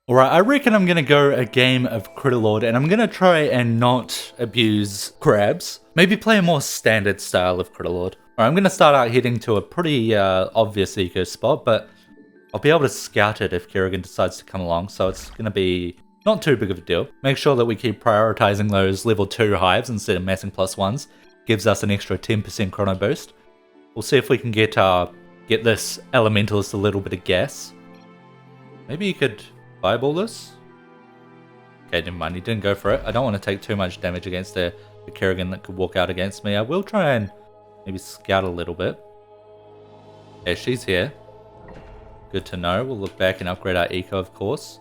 Alright, I reckon I'm gonna go a game of Critterlord, and I'm gonna try and not abuse crabs. Maybe play a more standard style of Critterlord. Alright, I'm gonna start out heading to a pretty obvious eco spot, but I'll be able to scout it if Kerrigan decides to come along, so it's gonna be not too big of a deal. Make sure that we keep prioritizing those level 2 hives instead of massing +1s. Gives us an extra 10% chrono boost. We'll see if we can get this elementalist a little bit of gas. Maybe you could fireball this? Okay, never mind, he didn't go for it. I don't want to take too much damage against the Kerrigan that could walk out against me. I will try and maybe scout a little bit. Yeah, she's here. Good to know. We'll look back and upgrade our eco, of course.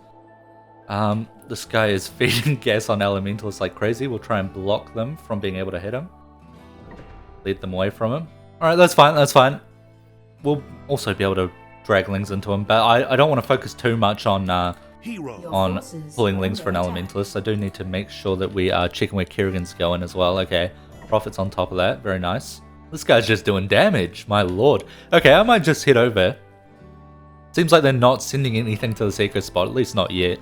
This guy is feeding gas on elementals like crazy. We'll try and block them from being able to hit him. Lead them away from him. Alright, that's fine, that's fine. We'll also be able to drag lings into him, but I don't want to focus too much on pulling lings for an elementalist. I do need to make sure that we are checking where Kerrigan's going as well. Okay, Prophet's on top of that, very nice. This guy's just doing damage, my lord. Okay, I might just head over. Seems like they're not sending anything to this eco spot, at least not yet.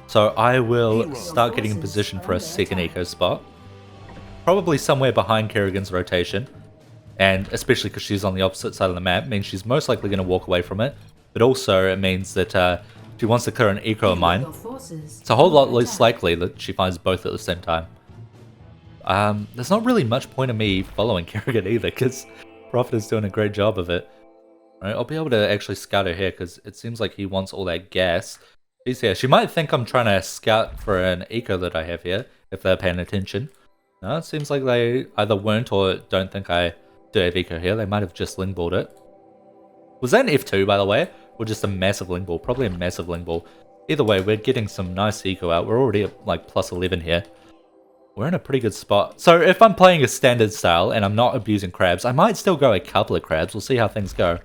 So I will start getting in position for a second eco spot. Probably somewhere behind Kerrigan's rotation. And especially because she's on the opposite side of the map, means she's most likely going to walk away from it. But also it means that she wants to clear an eco of mine. It's a whole lot less likely that she finds both at the same time. There's not really much point in me following Kerrigan either, because Prophet is doing a great job of it. Right, I'll be able to actually scout her here, because it seems like he wants all that gas. She's here. She might think I'm trying to scout for an eco that I have here, if they're paying attention. No, it seems like they either weren't or don't think I do have eco here. They might have just lingballed it. Was that an F2, by the way? Or just a massive lingball? Probably a massive lingball. Either way, we're getting some nice eco out. We're already at like +11 here. We're in a pretty good spot. So if I'm playing a standard style and I'm not abusing crabs, I might still go a couple of crabs. We'll see how things go.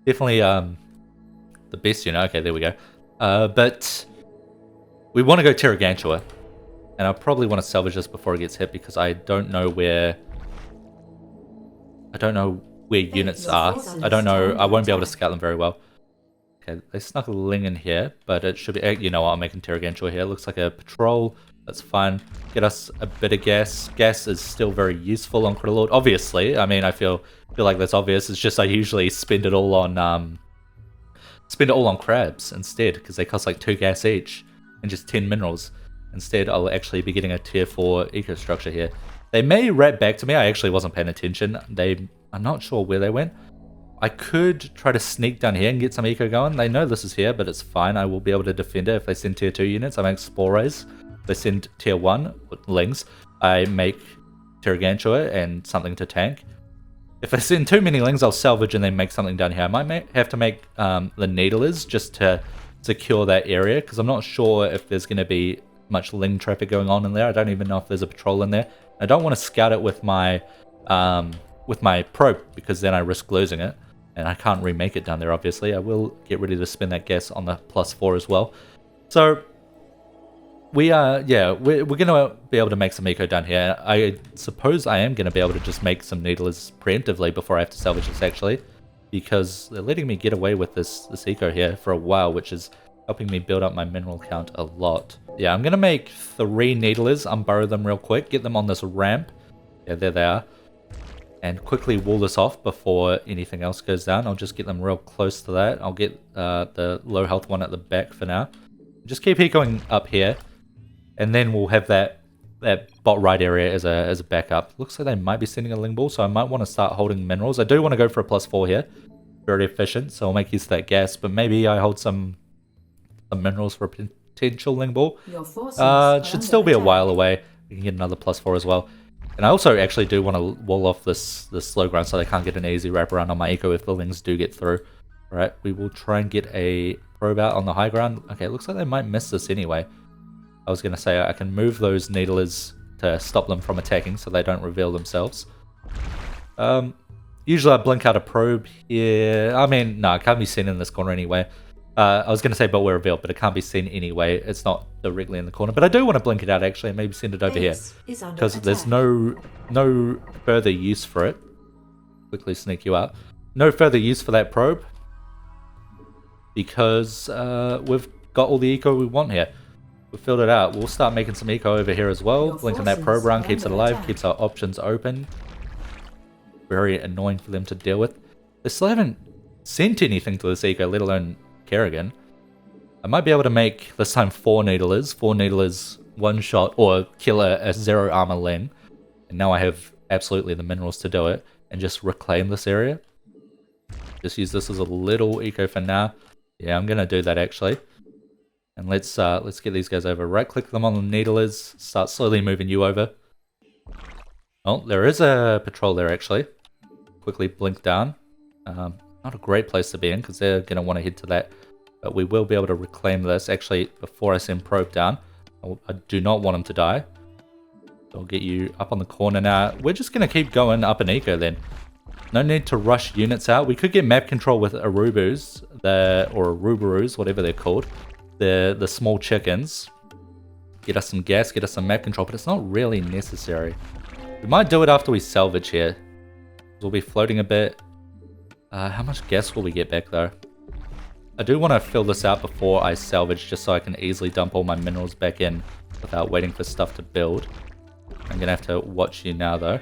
Definitely the best, you know. Okay, there we go. But we want to go Terragantua. And I probably want to salvage this before it gets hit, because I don't know where units are. I don't know. I won't be able to scout them very well. Okay, they snuck a ling in here, but it should be. You know what? I'm making Terragantua here. Looks like a patrol. That's fine. Get us a bit of gas. Gas is still very useful on Critterlord. Obviously, I mean, I feel like that's obvious. It's just I usually spend it all on crabs instead, because they cost like 2 gas each and just 10 minerals. Instead, I'll actually be getting a tier 4 eco structure here. They may wrap back to me. I actually wasn't paying attention. I'm not sure where they went. I could try to sneak down here and get some eco going. They know this is here, but it's fine. I will be able to defend it if they send tier 2 units. I make Spores. If they send tier 1 lings, I make Terragantua and something to tank. If they send too many lings, I'll salvage and then make something down here. I might have to make the Needlers just to secure that area, because I'm not sure if there's going to be much ling traffic going on in there. I don't even know if there's a patrol in there. I don't want to scout it with my probe, because then I risk losing it, and I can't remake it down there. Obviously, I will get ready to spend that gas on the +4 as well. So we are, yeah, we're gonna be able to make some eco down here. I suppose I am gonna be able to just make some needlers preemptively before I have to salvage this, actually, because they're letting me get away with this eco here for a while, which is helping me build up my mineral count a lot. Yeah, I'm gonna make 3 needlers, unburrow them real quick, get them on this ramp. Yeah, there they are. And quickly wall this off before anything else goes down. I'll just get them real close to that. I'll get the low health one at the back for now. Just keep ecoing up here, and then we'll have that bot right area as a backup. Looks like they might be sending a ling ball, so I might want to start holding minerals. I do want to go for a +4 here. Very efficient, so I'll make use of that gas, but maybe I hold some minerals for a potential ling ball. Should still be a while away. We can get another +4 as well. And I also actually do want to wall off this slow grind so they can't get an easy wraparound on my eco if the lings do get through. Alright, we will try and get a probe out on the high ground. Okay, looks like they might miss this anyway. I was going to say I can move those needlers to stop them from attacking so they don't reveal themselves. Usually I blink out a probe here. I mean, no, it can't be seen in this corner anyway. I was going to say but we're revealed, but it can't be seen anyway. It's not directly in the corner. But I do want to blink it out, actually, and maybe send it over here, because there's no further use for it. Quickly sneak you out. No further use for that probe, because we've got all the eco we want here. We filled it out. We'll start making some eco over here as well. Blinking that probe around keeps it alive, keeps our options open. Very annoying for them to deal with. They still haven't sent anything to this eco, let alone Kerrigan. I might be able to make this time 4 needlers. 4 needlers, 1 shot, or kill a 0 armor Ling. And now I have absolutely the minerals to do it. And just reclaim this area. Just use this as a little eco for now. Yeah, I'm gonna do that actually. And let's get these guys over. Right click them on the needlers. Start slowly moving you over. Oh, there is a patrol there actually. Quickly blink down. Not a great place to be in because they're gonna want to head to that. But we will be able to reclaim this. Actually, before I send probe down, I do not want them to die. So I'll get you up on the corner now. We're just gonna keep going up an eco then. No need to rush units out. We could get map control with Arubus, or Arubarus, whatever they're called. The small chickens. Get us some gas, get us some map control, but it's not really necessary. We might do it after we salvage here. We'll be floating a bit. How much gas will we get back though? I do want to fill this out before I salvage, just so I can easily dump all my minerals back in without waiting for stuff to build. I'm gonna have to watch you now though.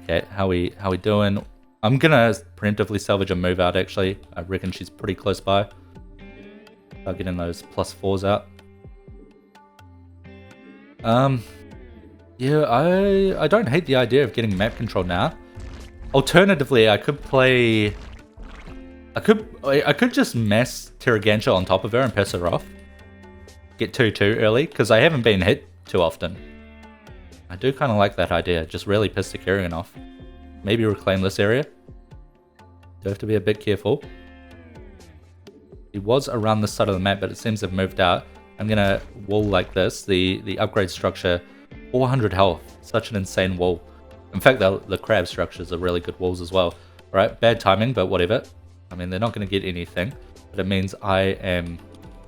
Okay, how we doing? I'm gonna preemptively salvage a move out actually. I reckon she's pretty close by. I'll get in those +4s out. Yeah, I don't hate the idea of getting map control now. Alternatively, I could play... I could just mass Terragantia on top of her and piss her off. Get 2-2 early, because I haven't been hit too often. I do kind of like that idea, just really piss the Kerrigan off. Maybe reclaim this area. Do have to be a bit careful. He was around the side of the map, but it seems they've moved out. I'm gonna wall like this. The upgrade structure, 400 health. Such an insane wall. In fact, the crab structures are really good walls as well. Right, bad timing, but whatever. I mean, they're not gonna get anything, but it means I am...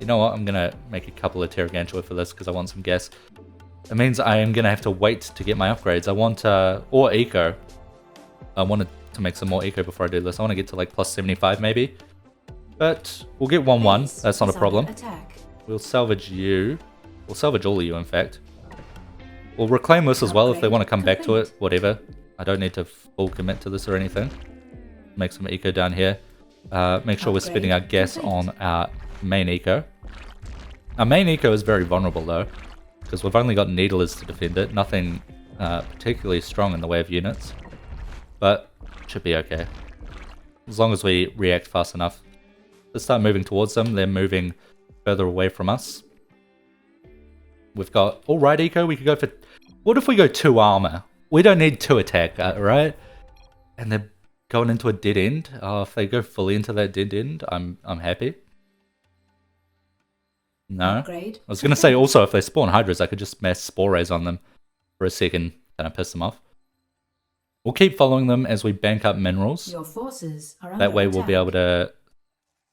You know what? I'm gonna make a couple of Terragantua for this because I want some gas. It means I am gonna have to wait to get my upgrades. I want or eco. I wanted to make some more eco before I do this. I want to get to like +75 maybe. But we'll get 1-1. That's not a problem. We'll salvage you. We'll salvage all of you, in fact. We'll reclaim this as well if they want to come back to it. Whatever. I don't need to full commit to this or anything. Make some eco down here. Make sure we're spending our gas on our main eco. Our main eco is very vulnerable though, because we've only got needlers to defend it. Nothing particularly strong in the way of units. But it should be okay. As long as we react fast enough. Let's start moving towards them. They're moving further away from us. We've got alright eco. We could go for... What if we go 2 armor? We don't need 2 attack, right? And they're going into a dead end. Oh, if they go fully into that dead end, I'm happy. No. Upgrade. I was going to say also if they spawn hydras, I could just mass spore rays on them for a second. Kind of piss them off. We'll keep following them as we bank up minerals. Your forces are under that way attack. We'll be able to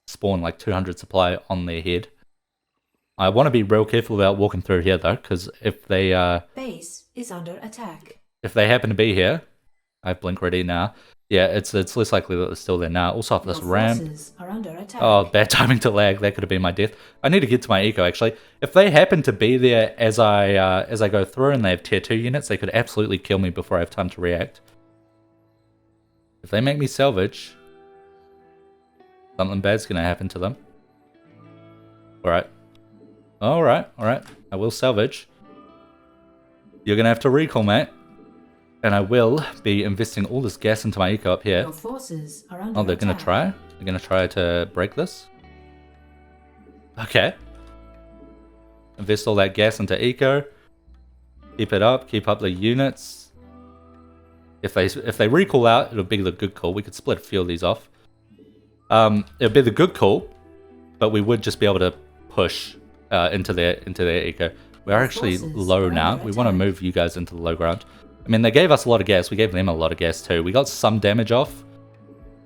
spawn like 200 supply on their head. I want to be real careful about walking through here though, because if they base is under attack. If they happen to be here, I have blink ready now. Yeah, it's less likely that they're still there now. Also off this ramp. Are under attack. Oh, bad timing to lag. That could have been my death. I need to get to my eco actually. If they happen to be there as I go through and they have tier 2 units, they could absolutely kill me before I have time to react. If they make me salvage, something bad's gonna happen to them. Alright. Alright. I will salvage. You're gonna have to recall, mate. And I will be investing all this gas into my eco up here. Your forces are under they're gonna try? They're gonna try to break this? Okay. Invest all that gas into eco. Keep it up, keep up the units. If they recall out, it'll be the good call. We could split a few of these off. It'll be the good call, but we would just be able to push into their eco. We're actually low now. We want to move you guys into the low ground. I mean, they gave us a lot of gas. We gave them a lot of gas too. We got some damage off.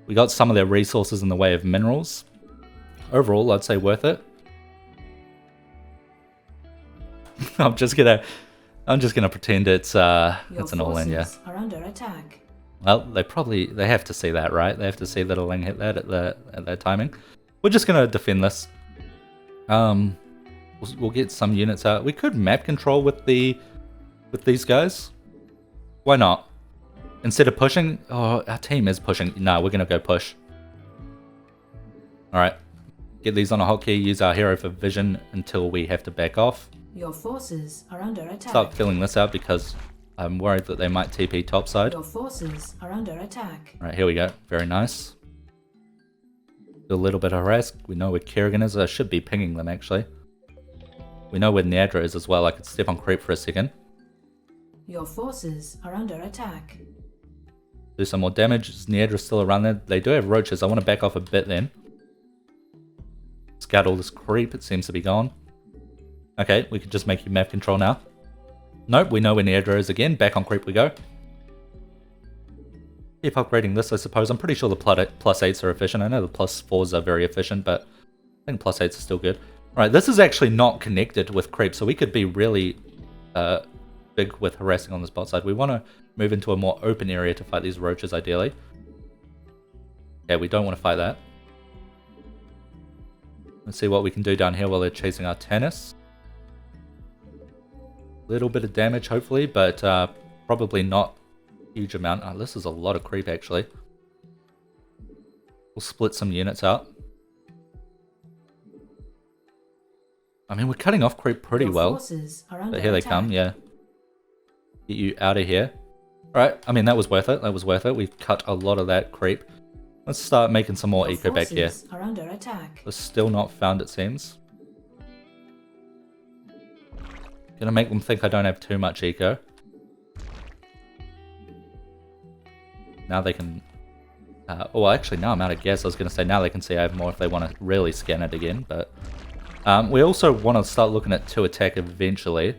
We got some of their resources in the way of minerals. Overall, I'd say worth it. I'm just gonna pretend it's an all-in, yeah. Are under attack. Well, they have to see that, right? They have to see that a Ling hit that at that timing. We're just gonna defend this. We'll get some units out. We could map control with these guys. Why not? Instead of pushing, oh, our team is pushing. No, we're gonna go push. All right, get these on a hotkey. Use our hero for vision until we have to back off. Your forces are under attack. Start filling this out because I'm worried that they might TP topside. Your forces are under attack. All right, here we go. Very nice. Do a little bit of harass. We know where Kerrigan is. I should be pinging them actually. We know where Niadra is as well. I could step on creep for a second. Your forces are under attack. Do some more damage. Is Niadra still around there? They do have roaches. I want to back off a bit then. Scout all this creep. It seems to be gone. Okay, we could just make you map control now. Nope, we know where Niadra is again. Back on creep we go. Keep upgrading this, I suppose. I'm pretty sure the +8s are efficient. I know the +4s are very efficient, but I think +8s are still good. Alright, this is actually not connected with creep, so we could be really big with harassing on this bot side. We want to move into a more open area to fight these roaches, ideally. Yeah, we don't want to fight that. Let's see what we can do down here while they're chasing our tennis. Little bit of damage, hopefully, but probably not huge amount. Oh, this is a lot of creep, actually. We'll split some units out. I mean, we're cutting off creep pretty well. But here they come, yeah. Get you out of here. Alright, I mean, that was worth it. That was worth it. We've cut a lot of that creep. Let's start making some more eco back here. We're still not found, it seems. Gonna make them think I don't have too much eco. Now they can... oh, actually, now I'm out of gas. I was gonna say now they can see I have more if they want to really scan it again, but... we also want to start looking at 2 attack eventually.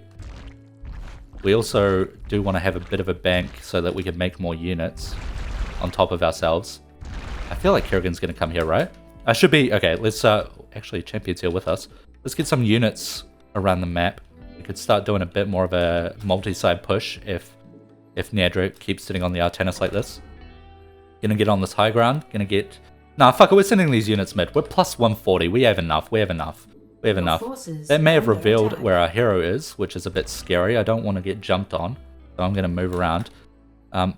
We also do want to have a bit of a bank so that we can make more units on top of ourselves. I feel like Kerrigan's going to come here, right? I should be... Okay, let's... actually, Champion's here with us. Let's get some units around the map. We could start doing a bit more of a multi-side push if Niadra keeps sitting on the Artanis like this. Gonna get on this high ground. Gonna get... Nah, fuck it, we're sending these units mid. We're plus 140. We have enough. We have enough. We have enough. That may have revealed where our hero is, which is a bit scary. I don't want to get jumped on, so I'm going to move around. But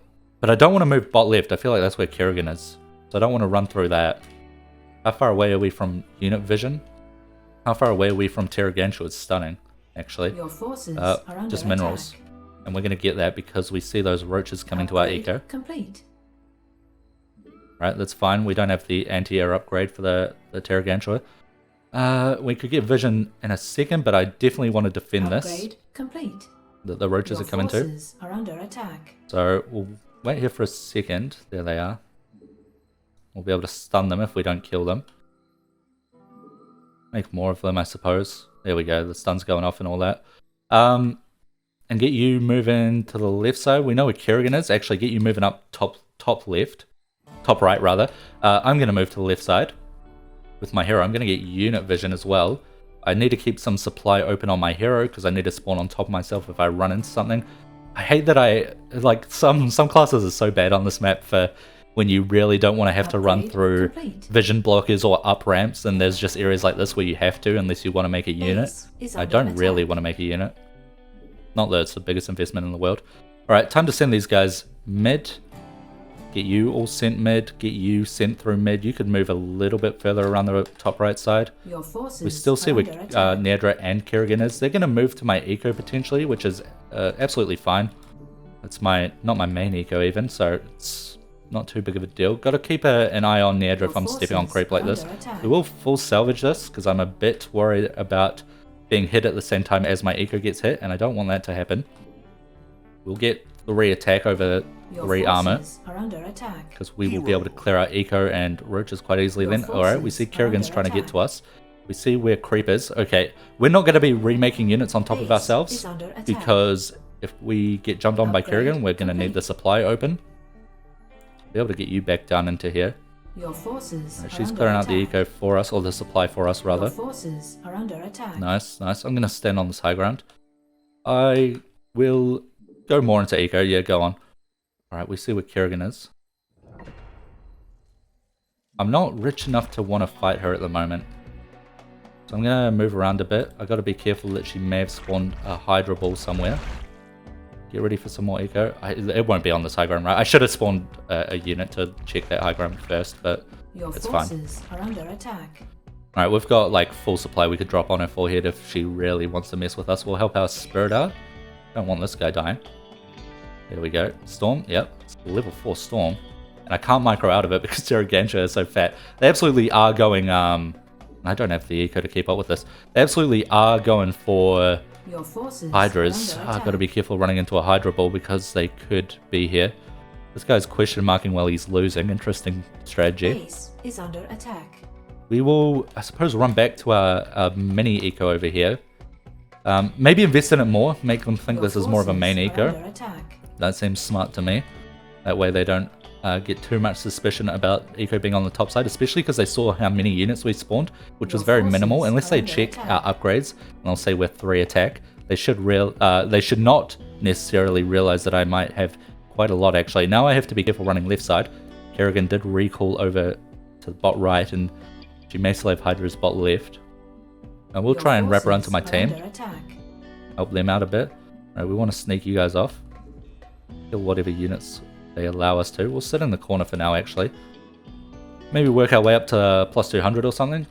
I don't want to move bot left. I feel like that's where Kerrigan is, so I don't want to run through that. How far away are we from unit vision? How far away are we from Terragantua? It's stunning, actually. Your forces are under just minerals. attack. And we're going to get that because we see those roaches coming to our eco. Complete. Right, that's fine. We don't have the anti-air upgrade for the Terragantua. We could get vision in a second, but I definitely want to defend Upgrade this. Complete. That the roaches Your are coming to. forces are under attack. So we'll wait here for a second. There they are. We'll be able to stun them if we don't kill them. Make more of them, I suppose. There we go. The stun's going off and all that. And get you moving to the left side. We know where Kerrigan is. Actually, get you moving up top left. Top right, rather. I'm going to move to the left side. With my hero, I'm going to get unit vision as well. I need to keep some supply open on my hero because I need to spawn on top of myself if I run into something. I hate that like some classes are so bad on this map for when you really don't want to have to run through vision blockers or up ramps, and there's just areas like this where you have to unless you want to make a unit. I don't really want to make a unit. Not that it's the biggest investment in the world. Alright, time to send these guys mid. Get you all sent mid, get you sent through mid. You could move a little bit further around the top right side. Your forces we still see where Niadra and Kerrigan is. They're going to move to my eco potentially, which is absolutely fine. It's not my main eco even, so it's not too big of a deal. Got to keep an eye on Niadra if I'm stepping on creep like this. We will full salvage this because I'm a bit worried about being hit at the same time as my eco gets hit, and I don't want that to happen. We'll get 3 attack over 3 armor because we will be able to clear our eco and roaches quite easily then. Alright, we see Kerrigan's trying to get to us. We see where creep is. Okay, we're not going to be remaking units on top of ourselves because if we get jumped on by Kerrigan, we're going to need the supply open. Be able to get you back down into here. Your forces she's clearing out the eco for us, or the supply for us rather. Your forces are under attack. Nice, nice. I'm going to stand on this high ground. I will go more into eco. Yeah, go on. Alright, we see where Kerrigan is. I'm not rich enough to want to fight her at the moment. So I'm going to move around a bit. I got to be careful that she may have spawned a Hydra ball somewhere. Get ready for some more eco. It won't be on this high ground, right? I should have spawned a unit to check that high ground first, but it's fine. Your forces are under attack. Alright, we've got like full supply we could drop on her forehead if she really wants to mess with us. We'll help our spirit out. Don't want this guy dying. There we go. Storm, yep. It's level 4 Storm. And I can't micro out of it because Terragansha is so fat. They absolutely are going, I don't have the eco to keep up with this. They absolutely are going for Your forces Hydras. I've got to be careful running into a Hydra ball because they could be here. This guy's question marking while he's losing. Interesting strategy. Base is under attack. We will, I suppose, run back to our mini eco over here. Maybe invest in it more. Make them think this is more of a main eco. That seems smart to me. That way they don't get too much suspicion about eco being on the top side, especially because they saw how many units we spawned, which was very minimal. Unless they check our upgrades, and I'll say we're 3 attack, they should not necessarily realize that I might have quite a lot actually. Now I have to be careful running left side. Kerrigan did recall over to the bot right, and she may still have Hydra's bot left. And we'll try and wrap around to my team, help them out a bit. Right, we want to sneak you guys off, kill whatever units they allow us to. We'll sit in the corner for now actually. Maybe work our way up to plus 200 or something.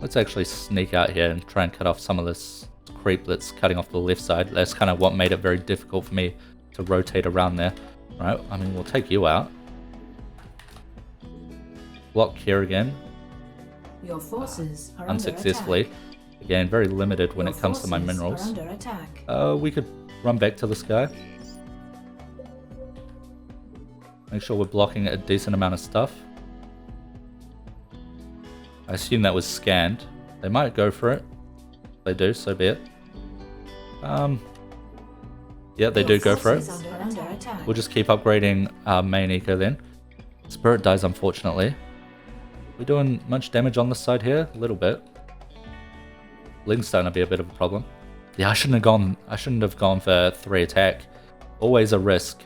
Let's actually sneak out here and try and cut off some of this creep that's cutting off the left side. That's kind of what made it very difficult for me to rotate around there. Right, I mean, we'll take you out. Block Kerrigan. Your forces are unsuccessfully. Under attack. Again, very limited when it comes to my minerals. We could run back to this guy. Make sure we're blocking a decent amount of stuff. I assume that was scanned. They might go for it. If they do, so be it. Yeah, they do go for it. We'll just keep upgrading our main eco then. Spirit dies, unfortunately. We doing much damage on this side here? A little bit. Ling's starting to be a bit of a problem. Yeah, I shouldn't have gone for 3 attack. Always a risk.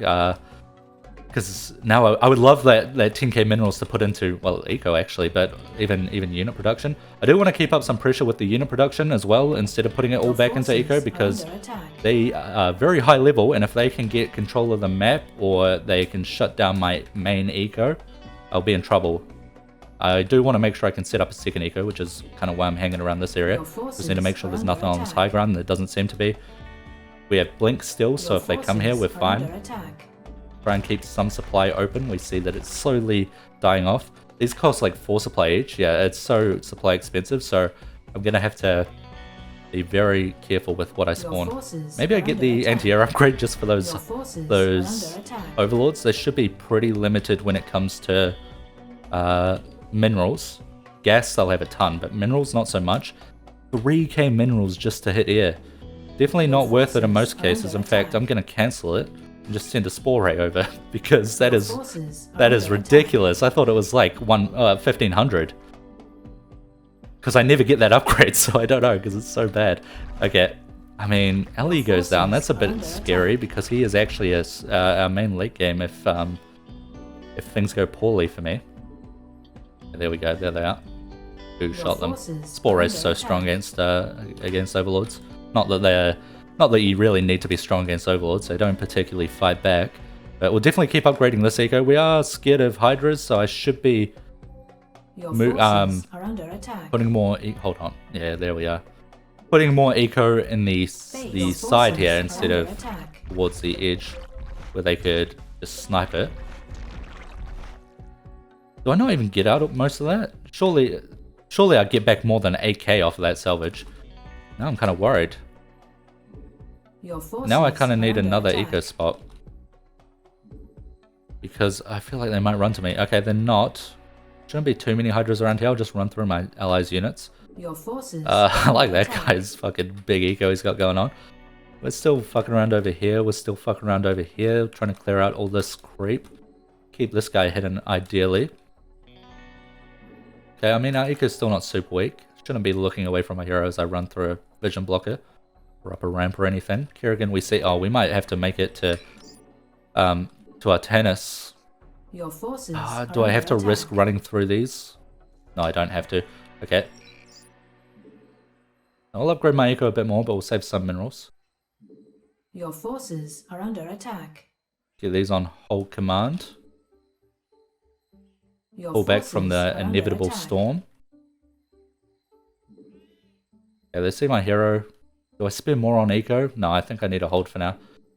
Because now I would love that 10k minerals to put into, well, eco actually, but even unit production. I do want to keep up some pressure with the unit production as well, instead of putting it all back into eco, because they are very high level, and if they can get control of the map, or they can shut down my main eco, I'll be in trouble. I do want to make sure I can set up a second eco, which is kind of why I'm hanging around this area. Just need to make sure there's nothing on this high ground. There doesn't seem to be. We have blink still, so if they come here, we're fine. Try and keep some supply open. We see that it's slowly dying off. These cost like 4 supply each. Yeah, it's so supply expensive, so I'm gonna have to be very careful with what I spawn. Maybe I get the anti-air upgrade just for those overlords. They should be pretty limited when it comes to minerals. Gas, they'll have a ton, but minerals not so much. 3k minerals just to hit air. Definitely not worth it in most cases. In fact, I'm gonna cancel it and just send a spore ray over, because that is ridiculous. I thought it was like 1500, because I never get that upgrade, so I don't know, because it's so bad. Okay, I mean, Ali goes down. That's a bit scary, because he is actually our main late game if things go poorly for me. There we go, there they are. Who shot them? Spore ray is so strong against overlords. Not that you really need to be strong against overlords, they don't particularly fight back. But we'll definitely keep upgrading this eco. We are scared of hydras, so I should be putting more hold on. Yeah, there we are. Putting more eco in the side here instead of towards the edge, where they could just snipe it. Do I not even get out of most of that? Surely I'd get back more than 8k off of that salvage. Now I'm kind of worried. Now I kind of need another eco spot, because I feel like they might run to me. Okay, they're not. Shouldn't be too many hydras around here. I'll just run through my allies' units. I like that guy's fucking big eco he's got going on. We're still fucking around over here. We're still fucking around over here, trying to clear out all this creep. Keep this guy hidden, ideally. Okay, I mean, our eco's still not super weak. Shouldn't be looking away from my hero as I run through a vision blocker, or up a ramp or anything. Kerrigan, we see. Oh, we might have to make it to Artanis. Do I have to risk running through these? No, I don't have to. Okay. I'll upgrade my eco a bit more, but we'll save some minerals. Your forces are under attack. Get these on hold command. Your Pull back from forces the are inevitable under attack. storm. Okay, let's see my hero. Do I spend more on eco? No, I think I need to hold for now.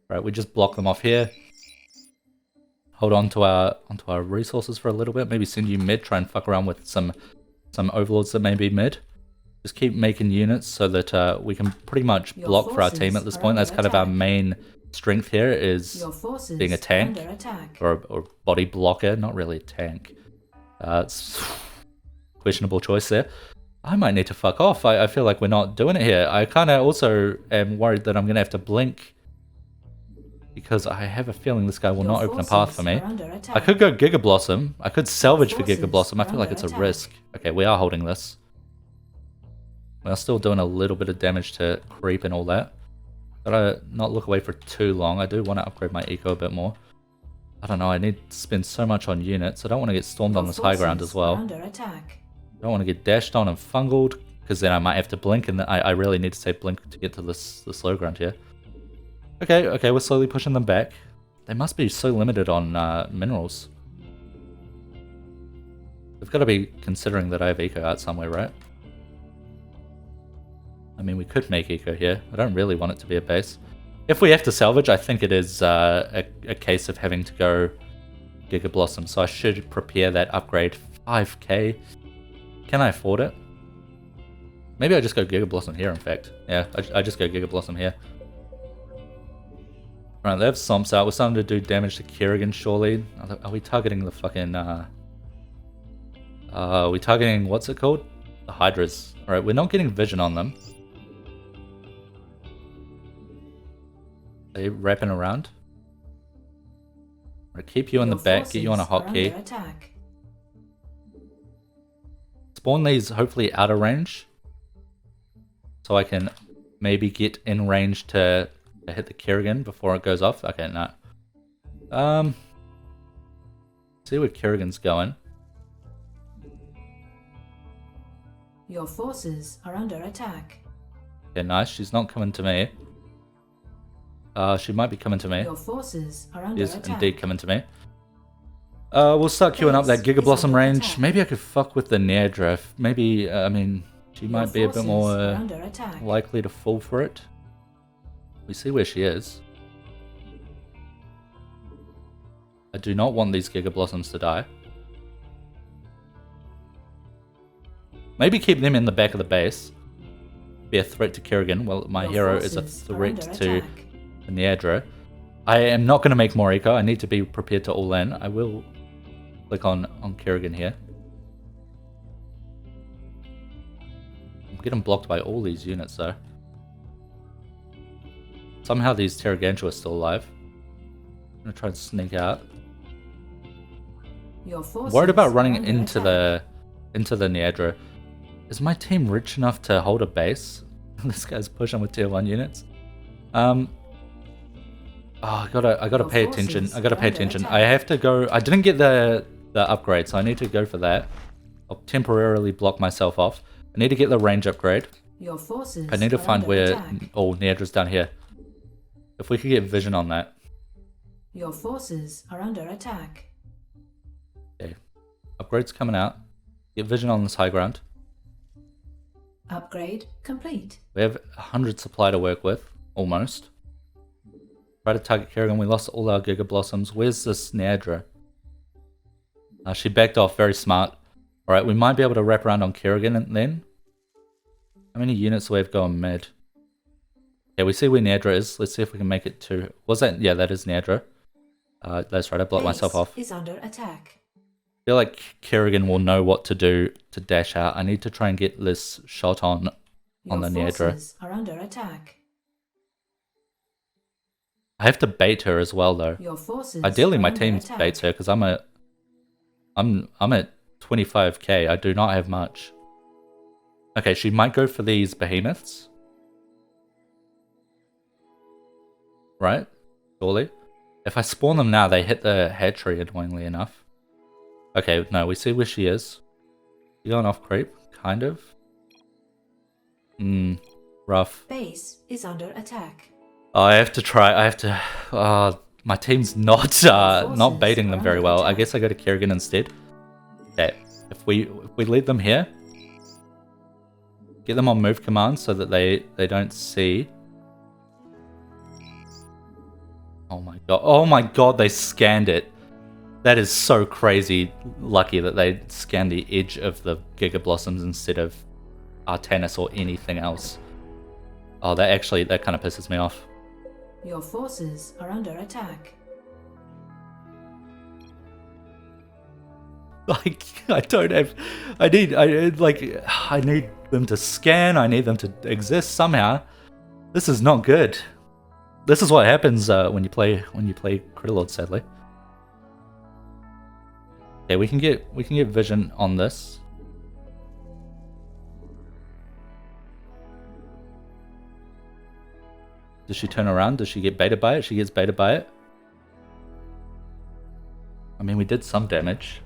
Right, we just block them off here. Hold on to our resources for a little bit. Maybe send you mid. Try and fuck around with some overlords that may be mid. Just keep making units so that we can pretty much block for our team at this point. That's kind of our main strength here, is being a tank or a body blocker. Not really a tank. It's questionable choice there. I might need to fuck off. I feel like we're not doing it here. I kind of also am worried that I'm going to have to blink, because I have a feeling this guy will not open a path for me. I could go Giga Blossom. I could salvage for Giga Blossom. I feel like it's a risk. Okay, we are holding this. We are still doing a little bit of damage to creep and all that. Gotta not look away for too long. I do want to upgrade my eco a bit more. I don't know, I need to spend so much on units. I don't want to get stormed on this high ground as well. I don't want to get dashed on and fungled, because then I might have to blink, and I really need to say blink to get to this low ground here. Okay, we're slowly pushing them back. They must be so limited on minerals. They've got to be considering that I have eco out somewhere, right? I mean, we could make eco here. I don't really want it to be a base. If we have to salvage, I think it is a case of having to go Giga Blossom, so I should prepare that upgrade. 5k. Can I afford it? Maybe I just go Giga Blossom here, in fact. Yeah, I just go Giga Blossom here. Right, they have Somps out. We're starting to do damage to Kerrigan, surely. Are we targeting the fucking... are we targeting... what's it called? The Hydras. Alright, we're not getting vision on them. Are they wrapping around? I'm gonna keep you in the back, get you on a hotkey. Spawn these hopefully out of range, so I can maybe get in range to hit the Kerrigan before it goes off. Okay, no. See where Kerrigan's going. Your forces are under attack. Okay, nice. She's not coming to me. She might be coming to me. Your forces are under Is attack. indeed coming to me. We'll start queuing up that Giga Blossom range. attack. Maybe I could fuck with the Neardra. Maybe, I mean, she might be a bit more likely to fall for it. We see where she is. I do not want these Giga Blossoms to die. Maybe keep them in the back of the base. Be a threat to Kerrigan. Well, my hero is a threat to the Neardra. I am not going to make more eco. I need to be prepared to all in. I will click on Kerrigan here. I'm getting blocked by all these units though. Somehow these Terragantua are still alive. I'm going to try and sneak out. I'm worried about running into the Neardra. Is my team rich enough to hold a base? This guy's pushing with tier 1 units. Oh, I gotta pay attention. I gotta pay attention. I have to go. I didn't get the upgrade, so I need to go for that. I'll temporarily block myself off. I need to get the range upgrade. Your forces I need to find where attack. Neardra's down here. If we could get vision on that. Your forces are under attack. Okay. Upgrade's coming out. Get vision on this high ground. Upgrade complete. We have 100 supply to work with, almost. Try to target Kerrigan. We lost all our Giga Blossoms. Where's this Neardra? She backed off. Very smart. Alright, we might be able to wrap around on Kerrigan then. How many units do we have going mid? Yeah, we see where Neardra is. Let's see if we can make it to... Was that... Yeah, that is Neardra. That's right, I blocked myself off. Is under attack. I feel like Kerrigan will know what to do to dash out. I need to try and get this shot on the Neardra. Your forces are under attack. I have to bait her as well, though. Your forces Ideally, are my under team attack. baits her because I'm at 25k. I do not have much. Okay, she might go for these behemoths, right? Surely. If I spawn them now, they hit the hatchery. Annoyingly enough. Okay, no, we see where she is. You going off creep, kind of. Rough. Base is under attack. Oh, I have to try. I have to. My team's not not baiting them very well. I guess I go to Kerrigan instead. Okay. If we leave them here, get them on move command so that they don't see. Oh my god! Oh my god! They scanned it. That is so crazy. Lucky that they scanned the edge of the Giga Blossoms instead of Artanis or anything else. Oh, that kind of pisses me off. Your forces are under attack. Like, I need them to scan, I need them to exist somehow. This is not good. This is what happens when you play Critterlord, sadly. Okay, we can get vision on this. Does she turn around? Does she get baited by it? She gets baited by it. I mean, we did some damage.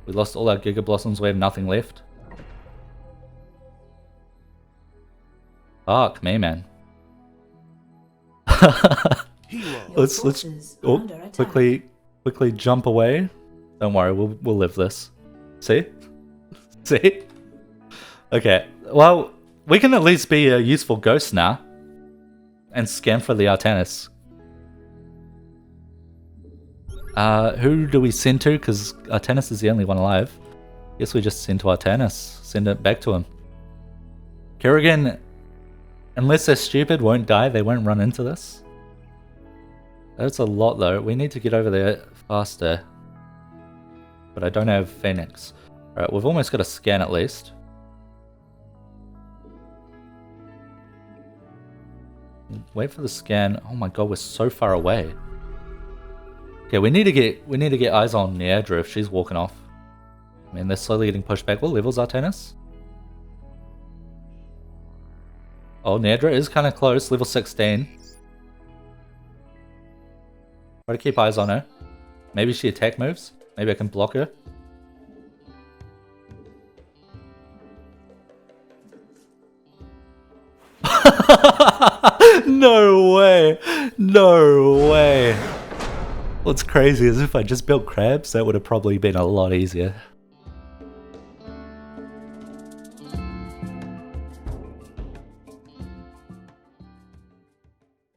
We lost all our Giga Blossoms. We have nothing left. Fuck me, man. let's quickly jump away. Don't worry, we'll live this. See? See? Okay. Well, we can at least be a useful ghost now. And scan for the Artanis. Who do we send to? Because Artanis is the only one alive. Guess we just send to Artanis. Send it back to him. Kerrigan, unless they're stupid, won't die. They won't run into this. That's a lot though. We need to get over there faster. But I don't have Phoenix. Alright, we've almost got a scan at least. Wait for the scan. Oh my god, we're so far away. Okay, we need to get eyes on Neadra if she's walking off. I mean, they're slowly getting pushed back. What level's Artanis? Oh, Neadra is kind of close, level 16. Try to keep eyes on her. Maybe she attack moves. Maybe I can block her. No way! No way! What's crazy is if I just built crabs, that would have probably been a lot easier.